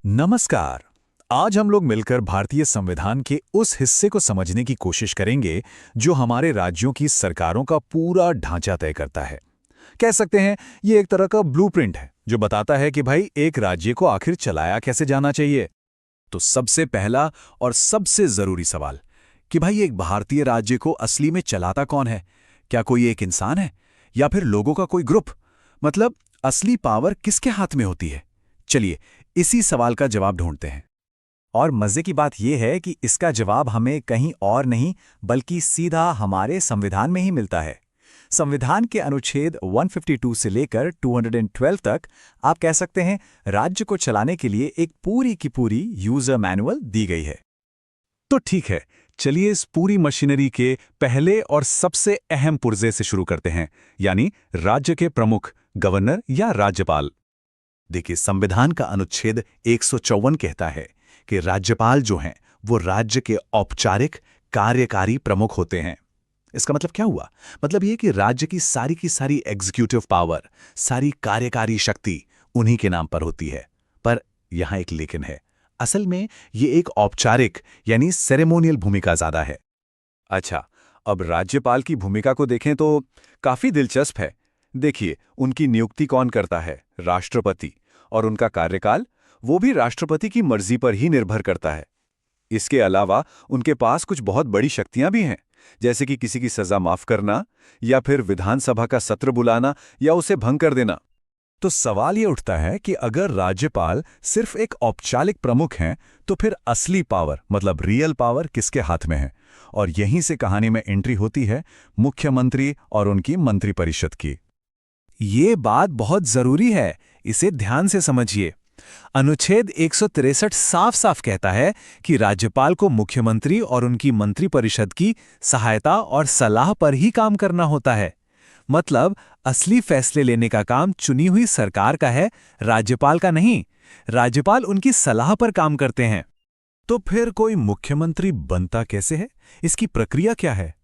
नमस्कार। आज हम लोग मिलकर भारतीय संविधान के उस हिस्से को समझने की कोशिश करेंगे जो हमारे राज्यों की सरकारों का पूरा ढांचा तय करता है। कह सकते हैं ये एक तरह का ब्लूप्रिंट है जो बताता है कि भाई एक राज्य को आखिर चलाया कैसे जाना चाहिए। तो सबसे पहला और सबसे जरूरी सवाल कि भाई एक भारतीय राज्य को असली में चलाता कौन है? क्या कोई एक इंसान है या फिर लोगों का कोई ग्रुप? मतलब असली पावर किसके हाथ में होती है? चलिए इसी सवाल का जवाब ढूंढते हैं। और मजे की बात यह है कि इसका जवाब हमें कहीं और नहीं बल्कि सीधा हमारे संविधान में ही मिलता है। संविधान के अनुच्छेद 152 से लेकर 212 तक आप कह सकते हैं राज्य को चलाने के लिए एक पूरी की पूरी यूजर मैनुअल दी गई है। तो ठीक है, चलिए इस पूरी मशीनरी के पहले और सबसे अहम पुर्जे से शुरू करते हैं, यानी राज्य के प्रमुख, गवर्नर या राज्यपाल। देखिए, संविधान का अनुच्छेद 154 कहता है कि राज्यपाल जो हैं वो राज्य के औपचारिक कार्यकारी प्रमुख होते हैं। इसका मतलब क्या हुआ? मतलब ये कि राज्य की सारी एग्जीक्यूटिव पावर, सारी कार्यकारी शक्ति उन्हीं के नाम पर होती है। पर यहां एक लेकिन है, असल में ये एक औपचारिक यानी सेरेमोनियल भूमिका ज्यादा है। अच्छा, अब राज्यपाल की भूमिका को देखें तो काफी दिलचस्प है। देखिए, उनकी नियुक्ति कौन करता है? राष्ट्रपति। और उनका कार्यकाल वो भी राष्ट्रपति की मर्जी पर ही निर्भर करता है। इसके अलावा उनके पास कुछ बहुत बड़ी शक्तियां भी हैं, जैसे कि किसी की सजा माफ करना या फिर विधानसभा का सत्र बुलाना या उसे भंग कर देना। तो सवाल ये उठता है कि अगर राज्यपाल सिर्फ एक औपचारिक प्रमुख हैं, तो फिर असली पावर मतलब रियल पावर किसके हाथ में है? और यहीं से कहानी में एंट्री होती है मुख्यमंत्री और उनकी मंत्रिपरिषद की। ये बात बहुत जरूरी है, इसे ध्यान से समझिए। अनुच्छेद 163 साफ साफ कहता है कि राज्यपाल को मुख्यमंत्री और उनकी मंत्रिपरिषद की सहायता और सलाह पर ही काम करना होता है। मतलब असली फैसले लेने का काम चुनी हुई सरकार का है, राज्यपाल का नहीं। राज्यपाल उनकी सलाह पर काम करते हैं। तो फिर कोई मुख्यमंत्री बनता कैसे है? इसकी प्रक्रिया क्या है?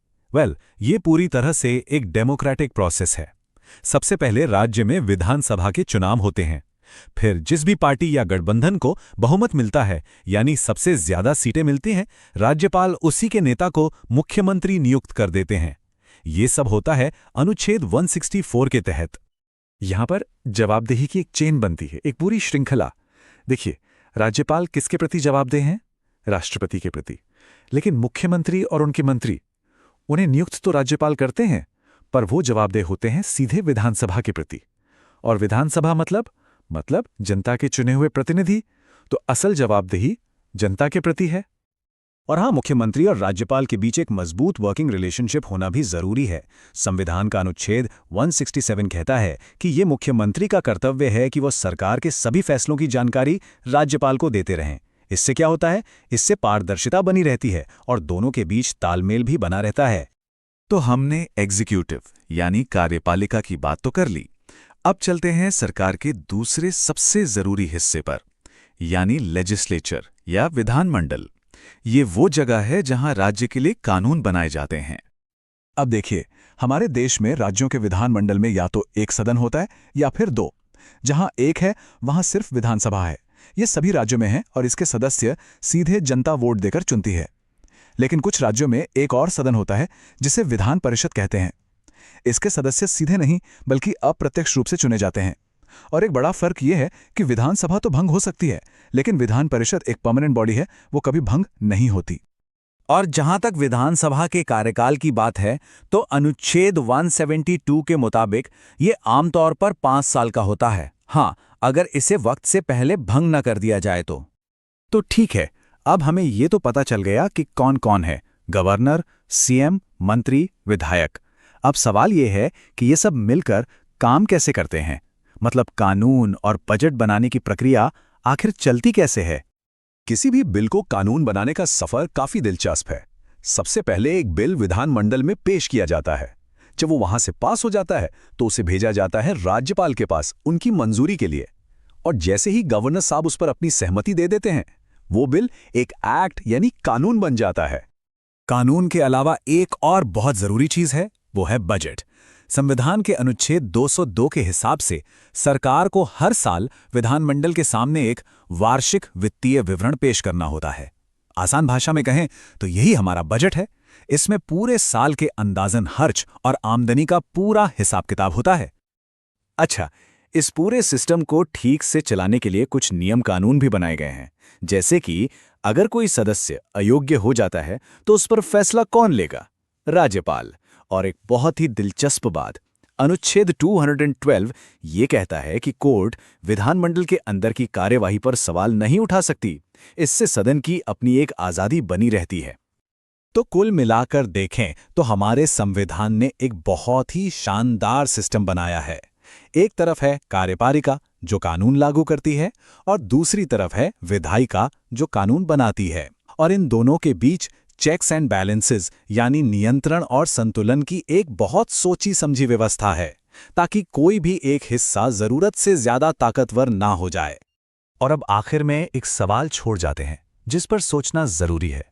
ये पूरी तरह से एक डेमोक्रेटिक प्रोसेस है। सबसे पहले राज्य में विधानसभा के चुनाव होते हैं। फिर जिस भी पार्टी या गठबंधन को बहुमत मिलता है, यानी सबसे ज्यादा सीटें मिलती हैं, राज्यपाल उसी के नेता को मुख्यमंत्री नियुक्त कर देते हैं। ये सब होता है अनुच्छेद 164 के तहत। यहां पर जवाबदेही की एक चेन बनती है, एक पूरी श्रृंखला। देखिए, राज्यपाल किसके प्रति जवाबदेह हैं? राष्ट्रपति के प्रति। लेकिन मुख्यमंत्री और उनके मंत्री, उन्हें नियुक्त तो राज्यपाल करते हैं, पर वो जवाबदेह होते हैं सीधे विधानसभा के प्रति। और विधानसभा मतलब जनता के चुने हुए प्रतिनिधि। तो असल जवाबदेही जनता के प्रति है। और हाँ, मुख्यमंत्री और राज्यपाल के बीच एक मजबूत वर्किंग रिलेशनशिप होना भी जरूरी है। संविधान का अनुच्छेद 167 कहता है कि ये मुख्यमंत्री का कर्तव्य है कि वो सरकार के सभी फैसलों की जानकारी राज्यपाल को देते रहें। इससे क्या होता है? इससे पारदर्शिता बनी रहती है और दोनों के बीच तालमेल भी बना रहता है। तो हमने एग्जीक्यूटिव यानी कार्यपालिका की बात तो कर ली। अब चलते हैं सरकार के दूसरे सबसे जरूरी हिस्से पर, यानी लेजिस्लेचर या विधानमंडल। ये वो जगह है जहां राज्य के लिए कानून बनाए जाते हैं। अब देखिए, हमारे देश में राज्यों के विधानमंडल में या तो एक सदन होता है या फिर दो। जहां एक है वहां सिर्फ विधानसभा है। ये सभी राज्यों में है और इसके सदस्य सीधे जनता वोट देकर चुनती है। लेकिन कुछ राज्यों में एक और सदन होता है जिसे विधान परिषद कहते हैं। इसके सदस्य सीधे नहीं बल्कि अप्रत्यक्ष रूप से चुने जाते हैं। और एक बड़ा फर्क यह है कि विधानसभा तो भंग हो सकती है, लेकिन विधान परिषद एक परमानेंट बॉडी है, वो कभी भंग नहीं होती। और जहां तक विधानसभा के कार्यकाल की बात है, तो अनुच्छेद 172 के मुताबिक ये आमतौर पर 5 साल का होता है। हाँ, अगर इसे वक्त से पहले भंग न कर दिया जाए तो ठीक है, अब हमें ये तो पता चल गया कि कौन कौन है, गवर्नर, सीएम, मंत्री, विधायक। अब सवाल ये है कि ये सब मिलकर काम कैसे करते हैं? मतलब कानून और बजट बनाने की प्रक्रिया आखिर चलती कैसे है? किसी भी बिल को कानून बनाने का सफर काफी दिलचस्प है। सबसे पहले एक बिल विधानमंडल में पेश किया जाता है। जब वो वहां से पास हो जाता है तो उसे भेजा जाता है राज्यपाल के पास उनकी मंजूरी के लिए। और जैसे ही गवर्नर साहब उस पर अपनी सहमति दे देते हैं, वो बिल एक एक्ट यानी कानून बन जाता है। कानून के अलावा एक और बहुत जरूरी चीज है, वो है बजट। संविधान के अनुच्छेद 202 के हिसाब से सरकार को हर साल विधानमंडल के सामने एक वार्षिक वित्तीय विवरण पेश करना होता है। आसान भाषा में कहें तो यही हमारा बजट है। इसमें पूरे साल के अंदाजन खर्च और आमदनी का पूरा हिसाब किताब होता है। अच्छा, इस पूरे सिस्टम को ठीक से चलाने के लिए कुछ नियम कानून भी बनाए गए हैं, जैसे कि अगर कोई सदस्य अयोग्य हो जाता है तो उस पर फैसला कौन लेगा? राज्यपाल। और एक बहुत ही दिलचस्प बात, अनुच्छेद 212 ये कहता है कि कोर्ट विधानमंडल के अंदर की कार्यवाही पर सवाल नहीं उठा सकती। इससे सदन की अपनी एक आज़ादी बनी रहती है। तो कुल मिलाकर देखें तो हमारे संविधान ने एक बहुत ही शानदार सिस्टम बनाया है। एक तरफ है कार्यपालिका जो कानून लागू करती है और दूसरी तरफ है विधायिका जो कानून बनाती है। और इन दोनों के बीच चेक्स एंड बैलेंसेस यानी नियंत्रण और संतुलन की एक बहुत सोची समझी व्यवस्था है, ताकि कोई भी एक हिस्सा जरूरत से ज्यादा ताकतवर ना हो जाए। और अब आखिर में एक सवाल छोड़ जाते हैं जिस पर सोचना जरूरी है।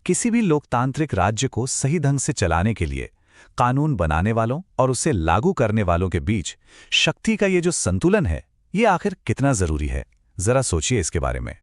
किसी भी लोकतांत्रिक राज्य को सही ढंग से चलाने के लिए कानून बनाने वालों और उसे लागू करने वालों के बीच शक्ति का ये जो संतुलन है, ये आखिर कितना जरूरी है? जरा सोचिए इसके बारे में।